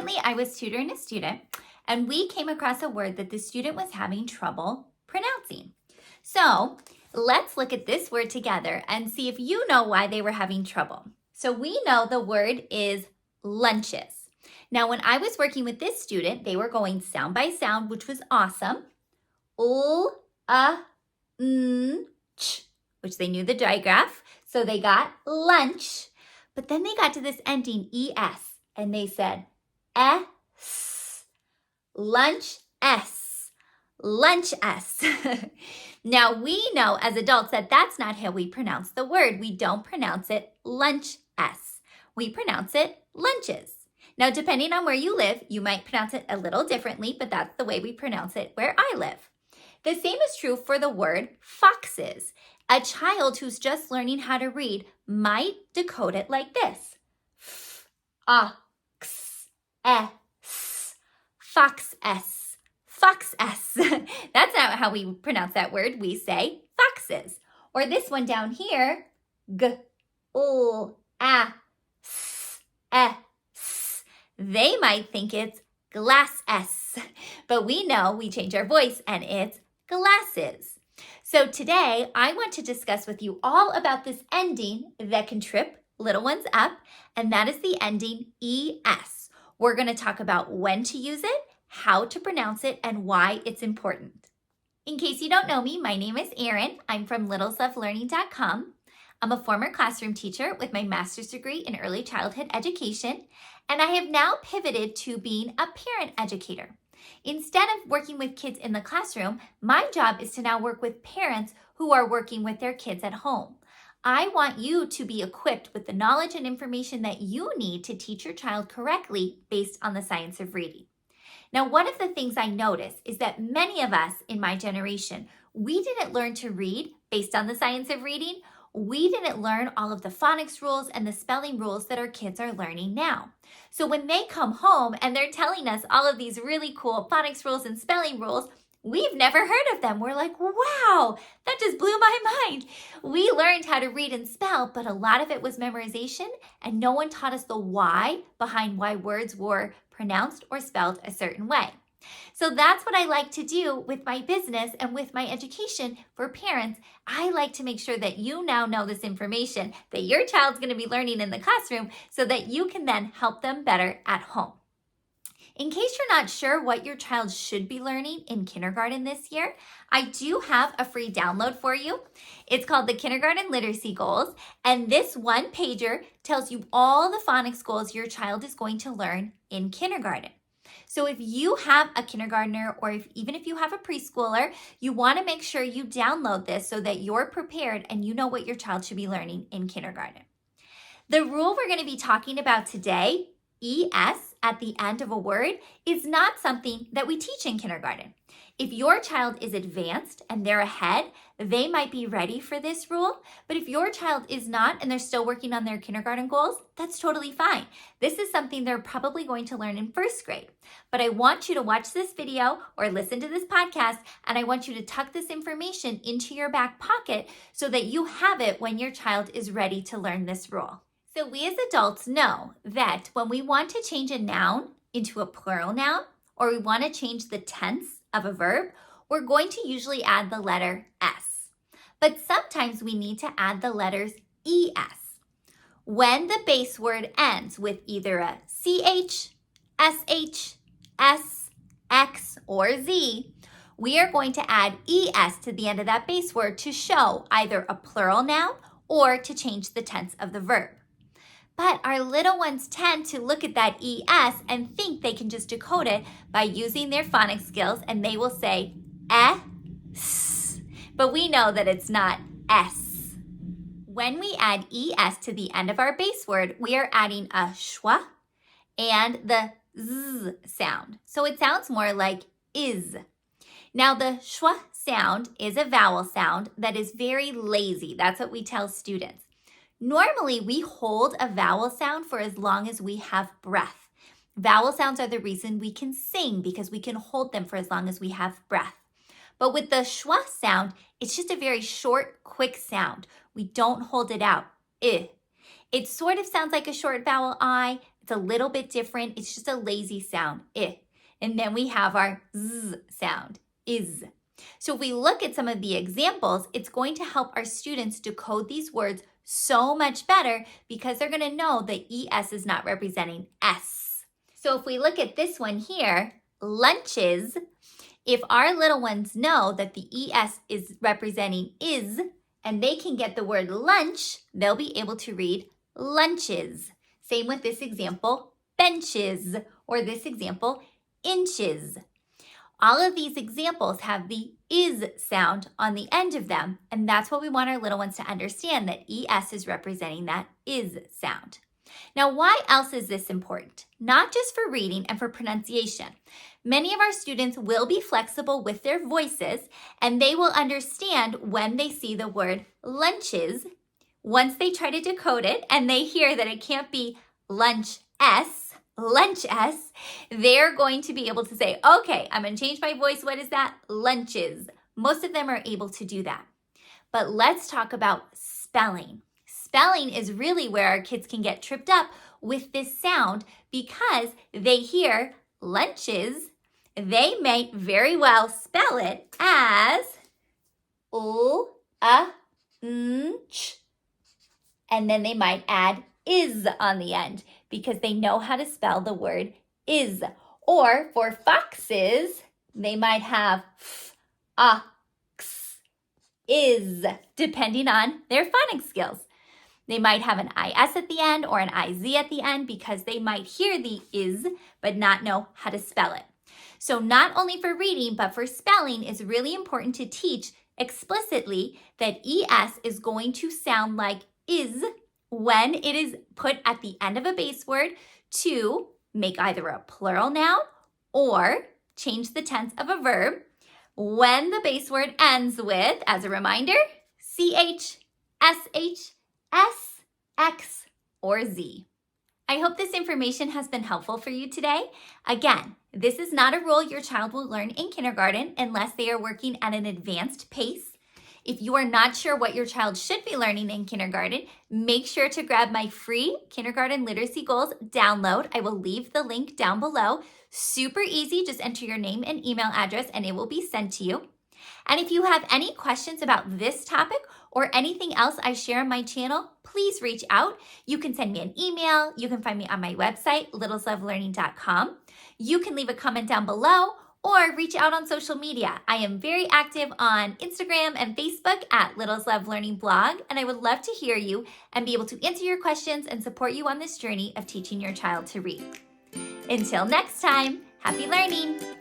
Recently, I was tutoring a student, and we came across a word that the student was having trouble pronouncing. So let's look at this word together and see if you know why they were having trouble. So we know the word is lunches. Now, when I was working with this student, they were going sound by sound, which was awesome. L, ch, which they knew the digraph. So they got lunch, but then they got to this ending, es, and they said, s, lunch s, lunch s. Now we know as adults that that's not how we pronounce the word. We don't pronounce it lunch s. We pronounce it lunches. Now, depending on where you live, you might pronounce it a little differently, but that's the way we pronounce it where I live. The same is true for the word foxes. A child who's just learning how to read might decode it like this. F, x, s, fox s, fox s. That's not how we pronounce that word. We say foxes. Or this one down here, g, l, s, s. They might think it's glass s, but we know we change our voice and it's glasses. So today I want to discuss with you all about this ending that can trip little ones up, and that is the ending es. We're going to talk about when to use it, how to pronounce it, and why it's important. In case you don't know me, my name is Erin. I'm from littleselflearning.com. I'm a former classroom teacher with my master's degree in early childhood education, and I have now pivoted to being a parent educator. Instead of working with kids in the classroom, my job is to now work with parents who are working with their kids at home. I want you to be equipped with the knowledge and information that you need to teach your child correctly based on the science of reading. Now, one of the things I notice is that many of us in my generation, we didn't learn to read based on the science of reading. We didn't learn all of the phonics rules and the spelling rules that our kids are learning now. So when they come home and they're telling us all of these really cool phonics rules and spelling rules, we've never heard of them. We're like, wow, that just blew my mind. We learned how to read and spell, but a lot of it was memorization, and no one taught us the why behind why words were pronounced or spelled a certain way. So that's what I like to do with my business and with my education for parents. I like to make sure that you now know this information that your child's going to be learning in the classroom so that you can then help them better at home. In case you're not sure what your child should be learning in kindergarten this year, I do have a free download for you. It's called the Kindergarten Literacy Goals, and this one pager tells you all the phonics goals your child is going to learn in kindergarten. So if you have a kindergartner, or even if you have a preschooler, you want to make sure you download this so that you're prepared and you know what your child should be learning in kindergarten. The rule we're going to be talking about today, es at the end of a word, is not something that we teach in kindergarten. If your child is advanced and they're ahead, they might be ready for this rule. But if your child is not and they're still working on their kindergarten goals, that's totally fine. This is something they're probably going to learn in first grade. But I want you to watch this video or listen to this podcast, and I want you to tuck this information into your back pocket so that you have it when your child is ready to learn this rule. So we as adults know that when we want to change a noun into a plural noun, or we want to change the tense of a verb, we're going to usually add the letter S. But sometimes we need to add the letters ES. When the base word ends with either a CH, SH, S, X, or Z, we are going to add ES to the end of that base word to show either a plural noun or to change the tense of the verb. But our little ones tend to look at that ES and think they can just decode it by using their phonics skills, and they will say S, but we know that it's not S. When we add ES to the end of our base word, we are adding a schwa and the Z sound. So it sounds more like is. Now the schwa sound is a vowel sound that is very lazy. That's what we tell students. Normally, we hold a vowel sound for as long as we have breath. Vowel sounds are the reason we can sing, because we can hold them for as long as we have breath. But with the schwa sound, it's just a very short, quick sound. We don't hold it out. It sort of sounds like a short vowel I. It's a little bit different. It's just a lazy sound, I. And then we have our Z sound, is. So if we look at some of the examples, it's going to help our students decode these words so much better because they're going to know that ES is not representing S. So if we look at this one here, lunches, if our little ones know that the ES is representing is, and they can get the word lunch, they'll be able to read lunches. Same with this example, benches, or this example, inches. All of these examples have the is sound on the end of them, and that's what we want our little ones to understand, that ES is representing that is sound. Now, why else is this important? Not just for reading and for pronunciation. Many of our students will be flexible with their voices, and they will understand when they see the word lunches. Once they try to decode it and they hear that it can't be lunch S, they're going to be able to say, okay, I'm going to change my voice. What is that? Lunches. Most of them are able to do that. But let's talk about spelling. Spelling is really where our kids can get tripped up with this sound because they hear lunches. They may very well spell it as ch, and then they might add is on the end because they know how to spell the word is. Or for foxes, they might have ox, is, depending on their phonics skills. They might have an IS at the end or an IZ at the end because they might hear the is but not know how to spell it. So not only for reading but for spelling, it's really important to teach explicitly that ES is going to sound like is when it is put at the end of a base word to make either a plural noun or change the tense of a verb when the base word ends with, as a reminder, CH, SH, S, X, or Z. I hope this information has been helpful for you today. Again, this is not a rule your child will learn in kindergarten unless they are working at an advanced pace. If you are not sure what your child should be learning in kindergarten, make sure to grab my free Kindergarten Literacy Goals download. I will leave the link down below. Super easy, just enter your name and email address and it will be sent to you. And if you have any questions about this topic or anything else I share on my channel, please reach out. You can send me an email. You can find me on my website, littleslovelearning.com. You can leave a comment down below or reach out on social media. I am very active on Instagram and Facebook at Littles Love Learning Blog, and I would love to hear you and be able to answer your questions and support you on this journey of teaching your child to read. Until next time, happy learning!